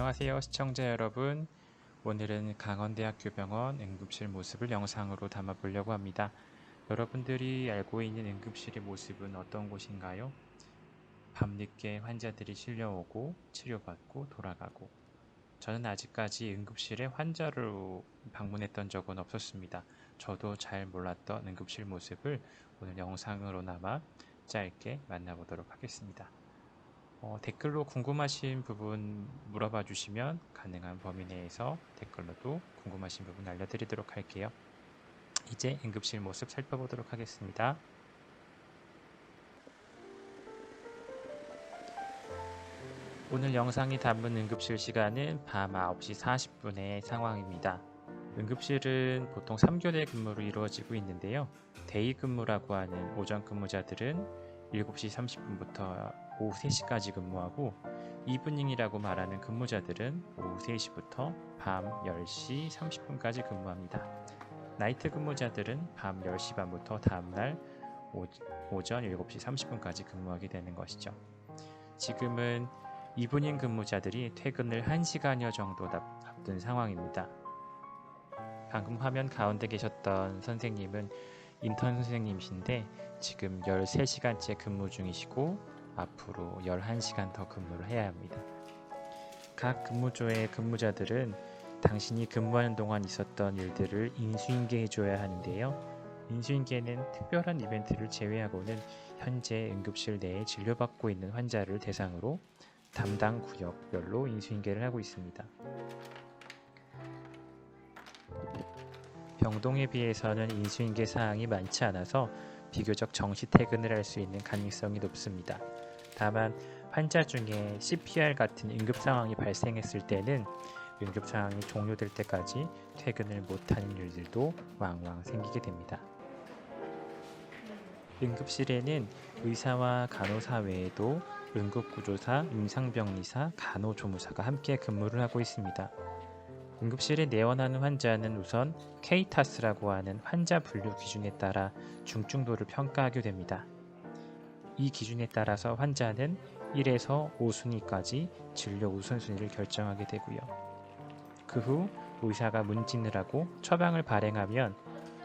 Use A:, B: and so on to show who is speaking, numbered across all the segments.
A: 안녕하세요 시청자 여러분. 오늘은 강원대학교 병원 응급실 모습을 영상으로 담아 보려고 합니다. 여러분들이 알고 있는 응급실의 모습은 어떤 곳인가요? 밤늦게 환자들이 실려오고 치료받고 돌아가고, 저는 아직까지 응급실에 환자로 방문했던 적은 없었습니다. 저도 잘 몰랐던 응급실 모습을 오늘 영상으로나마 짧게 만나보도록 하겠습니다. 댓글로 궁금하신 부분 물어봐 주시면 가능한 범위 내에서 댓글로도 궁금하신 부분 알려드리도록 할게요. 이제 응급실 모습 살펴보도록 하겠습니다. 오늘 영상이 담은 응급실 시간은 밤 9시 40분의 상황입니다. 응급실은 보통 3교대 근무로 이루어지고 있는데요. 데이 근무라고 하는 오전 근무자들은 7시 30분부터 오후 3시까지 근무하고, 이브닝이라고 말하는 근무자들은 오후 3시부터 밤 10시 30분까지 근무합니다. 나이트 근무자들은 밤 10시 반부터 다음날 오전 7시 30분까지 근무하게 되는 것이죠. 지금은 이브닝 근무자들이 퇴근을 1시간여 정도 앞둔 상황입니다. 방금 화면 가운데 계셨던 선생님은 인턴 선생님이신데 지금 13시간째 근무 중이시고 앞으로 11시간 더 근무를 해야 합니다. 각 근무조의 근무자들은 당신이 근무하는 동안 있었던 일들을 인수인계해 줘야 하는데요. 인수인계는 특별한 이벤트를 제외하고는 현재 응급실 내에 진료받고 있는 환자를 대상으로 담당 구역별로 인수인계를 하고 있습니다. 병동에 비해서는 인수인계 사항이 많지 않아서 비교적 정시 퇴근을 할 수 있는 가능성이 높습니다. 다만 환자 중에 CPR 같은 응급 상황이 발생했을 때는 응급 상황이 종료될 때까지 퇴근을 못하는 일들도 왕왕 생기게 됩니다. 응급실에는 의사와 간호사 외에도 응급구조사, 임상병리사, 간호조무사가 함께 근무를 하고 있습니다. 응급실에 내원하는 환자는 우선 K타스라고 하는 환자 분류 기준에 따라 중증도를 평가하게 됩니다. 이 기준에 따라서 환자는 1에서 5순위까지 진료 우선순위를 결정하게 되고요. 그 후 의사가 문진을 하고 처방을 발행하면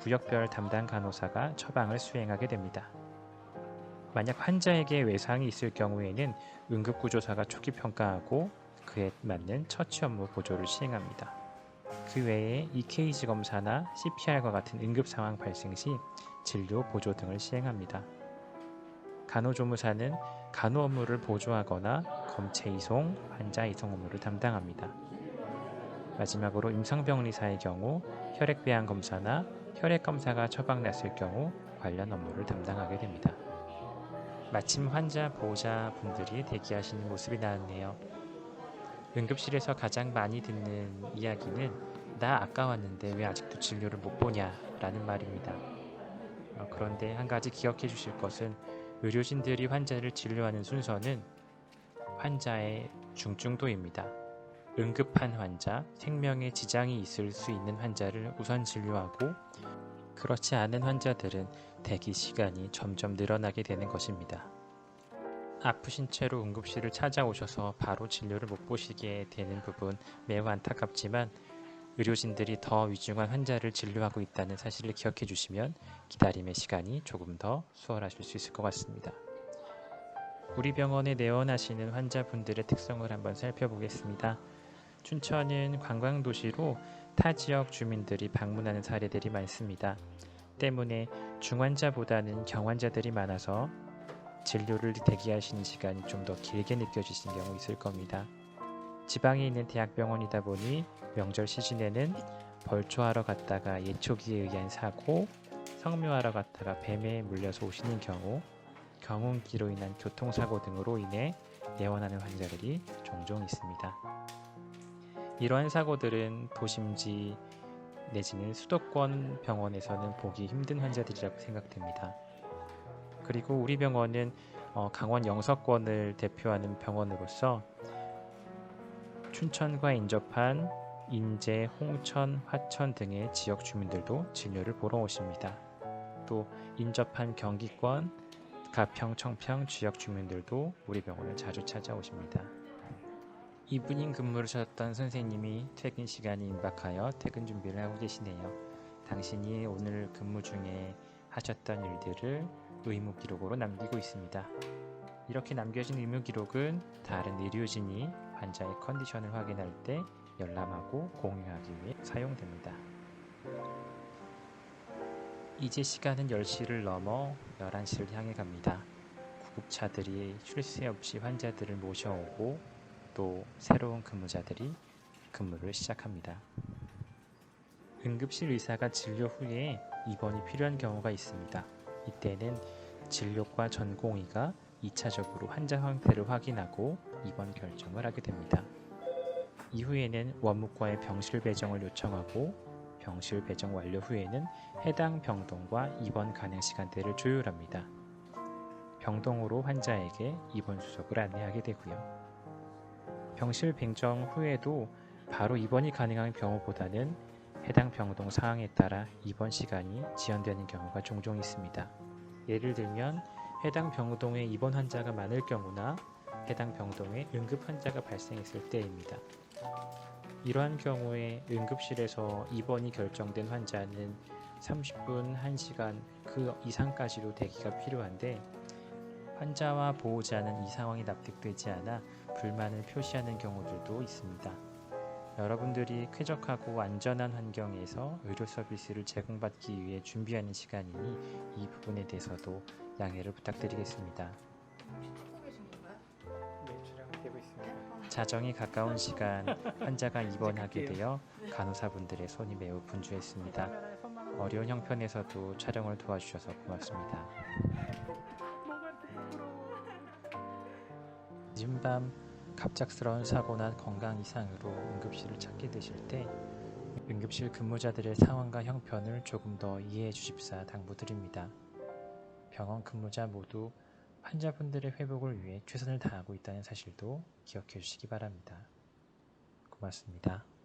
A: 구역별 담당 간호사가 처방을 수행하게 됩니다. 만약 환자에게 외상이 있을 경우에는 응급구조사가 초기 평가하고 그에 맞는 처치 업무 보조를 시행합니다. 그 외에 EKG 검사나 CPR과 같은 응급 상황 발생 시 진료 보조 등을 시행합니다. 간호조무사는 간호 업무를 보조하거나 검체 이송, 환자 이송 업무를 담당합니다. 마지막으로 임상병리사의 경우 혈액배양 검사나 혈액 검사가 처방났을 경우 관련 업무를 담당하게 됩니다. 마침 환자 보호자분들이 대기하시는 모습이 나왔네요. 응급실에서 가장 많이 듣는 이야기는 "나 아까 왔는데 왜 아직도 진료를 못 보냐" 라는 말입니다. 그런데 한 가지 기억해 주실 것은, 의료진들이 환자를 진료하는 순서는 환자의 중증도입니다. 응급한 환자, 생명에 지장이 있을 수 있는 환자를 우선 진료하고, 그렇지 않은 환자들은 대기 시간이 점점 늘어나게 되는 것입니다. 아프신 채로 응급실을 찾아오셔서 바로 진료를 못 보시게 되는 부분 매우 안타깝지만, 의료진들이 더 위중한 환자를 진료하고 있다는 사실을 기억해 주시면 기다림의 시간이 조금 더 수월하실 수 있을 것 같습니다. 우리 병원에 내원하시는 환자분들의 특성을 한번 살펴보겠습니다. 춘천은 관광도시로 타 지역 주민들이 방문하는 사례들이 많습니다. 때문에 중환자보다는 경환자들이 많아서 진료를 대기하시는 시간이 좀 더 길게 느껴지시는 경우 있을 겁니다. 지방에 있는 대학병원이다 보니 명절 시즌에는 벌초하러 갔다가 예초기에 의한 사고, 성묘하러 갔다가 뱀에 물려서 오시는 경우, 경운기로 인한 교통사고 등으로 인해 내원하는 환자들이 종종 있습니다. 이러한 사고들은 도심지 내지는 수도권 병원에서는 보기 힘든 환자들이라고 생각됩니다. 그리고 우리 병원은 강원 영서권을 대표하는 병원으로서 춘천과 인접한 인제, 홍천, 화천 등의 지역 주민들도 진료를 보러 오십니다. 또 인접한 경기권, 가평, 청평 지역 주민들도 우리 병원을 자주 찾아오십니다. 2분인 근무를 하셨던 선생님이 퇴근 시간이 임박하여 퇴근 준비를 하고 계시네요. 당신이 오늘 근무 중에 하셨던 일들을 의무 기록으로 남기고 있습니다. 이렇게 남겨진 의무 기록은 다른 의료진이 환자의 컨디션을 확인할 때 열람하고 공유하기 위해 사용됩니다. 이제 시간은 10시를 넘어 11시를 향해 갑니다. 구급차들이 쉴 새 없이 환자들을 모셔오고 또 새로운 근무자들이 근무를 시작합니다. 응급실 의사가 진료 후에 입원이 필요한 경우가 있습니다. 이때는 진료과 전공의가 2차적으로 환자 상태를 확인하고 입원 결정을 하게 됩니다. 이후에는 원무과의 병실 배정을 요청하고 병실 배정 완료 후에는 해당 병동과 입원 가능 시간대를 조율합니다. 병동으로 환자에게 입원 수속을 안내하게 되고요. 병실 배정 후에도 바로 입원이 가능한 경우보다는 해당 병동 상황에 따라 입원 시간이 지연되는 경우가 종종 있습니다. 예를 들면 해당 병동에 입원 환자가 많을 경우나 해당 병동에 응급 환자가 발생했을 때입니다. 이러한 경우에 응급실에서 입원이 결정된 환자는 30분, 1시간 그 이상까지도 대기가 필요한데 환자와 보호자는 이 상황이 납득되지 않아 불만을 표시하는 경우들도 있습니다. 여러분들이 쾌적하고 안전한 환경에서 의료 서비스를 제공받기 위해 준비하는 시간이니 이 부분에 대해서도 양해를 부탁드리겠습니다.
B: 찍고 계신 건가요?
A: 네, 촬영되고 있습니다. 자정이 가까운 시간 환자가 입원하게 되어 간호사분들의 손이 매우 분주했습니다. 어려운 형편에서도 촬영을 도와주셔서 고맙습니다. 늦은 밤 갑작스러운 사고나 건강 이상으로 응급실을 찾게 되실 때 응급실 근무자들의 상황과 형편을 조금 더 이해해 주십사 당부드립니다. 병원 근무자 모두 환자분들의 회복을 위해 최선을 다하고 있다는 사실도 기억해 주시기 바랍니다. 고맙습니다.